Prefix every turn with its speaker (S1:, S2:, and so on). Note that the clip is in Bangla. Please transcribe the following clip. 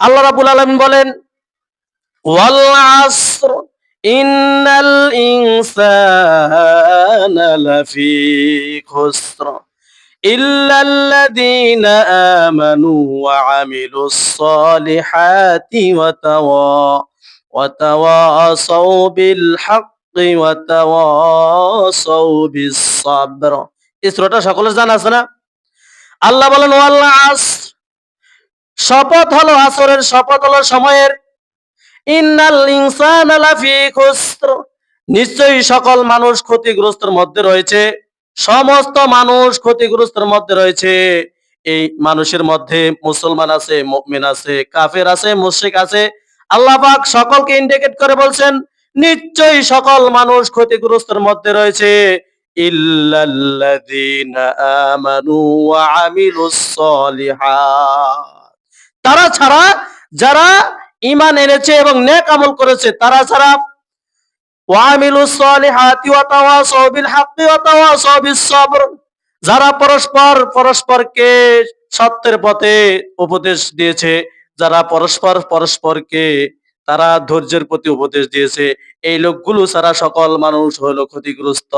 S1: আল্লাহ রাব্বুল আলামিন বলেন, ওয়াল আসর ইন্নাল ইনসানা লাফি খুসর ইল্লাল্লাযীনা আমানু ওয়া আমিলুস সলিহাতি ওয়া তাওয়াসাউ বিল হাক্কি ওয়া তাওয়াসাউ বিস সাবর। এই সূরাটা সকলের জানা আছে না? আল্লাহ বলেন ওয়াল আসর, শপথ হলো আসরের, শপথ হলো সময়ের। ইন্নাল ইনসানা লাফি খুসর, নিশ্চয়ই সকল মানুষ ক্ষতিগ্রস্তের মধ্যে রয়েছে। সমস্ত মানুষ ক্ষতিগ্রস্তের মধ্যে রয়েছে। এই মানুষের মধ্যে মুসলমান আছে, মুমিন আছে, কাফের আছে, মুশরিক আছে। আল্লাহ পাক সকলকে ইন্ডিকেট করে বলছেন, নিশ্চয়ই সকল মানুষ ক্ষতিগ্রস্তের মধ্যে রয়েছে। ইল্লাল্লাযীনা আমানু ওয়া আমিলুস সলিহাত, তারা ছাড়া, যারা ঈমান এনেছে এবং নেক আমল করেছে তারা ছাড়া। ওয়া আমিলুস সলিহাতি ওয়া তাওয়াসাউ বিল হাক্কি ওয়া তাওয়াসাউ বিস সবর, যারা পরস্পরকে সত্যের পথে উপদেশ দিয়েছে, যারা পরস্পরকে তারা ধৈর্যের প্রতি উপদেশ দিয়েছে, এই লোকগুলো ছাড়া সকল মানুষ হলো ক্ষতিগ্রস্ত।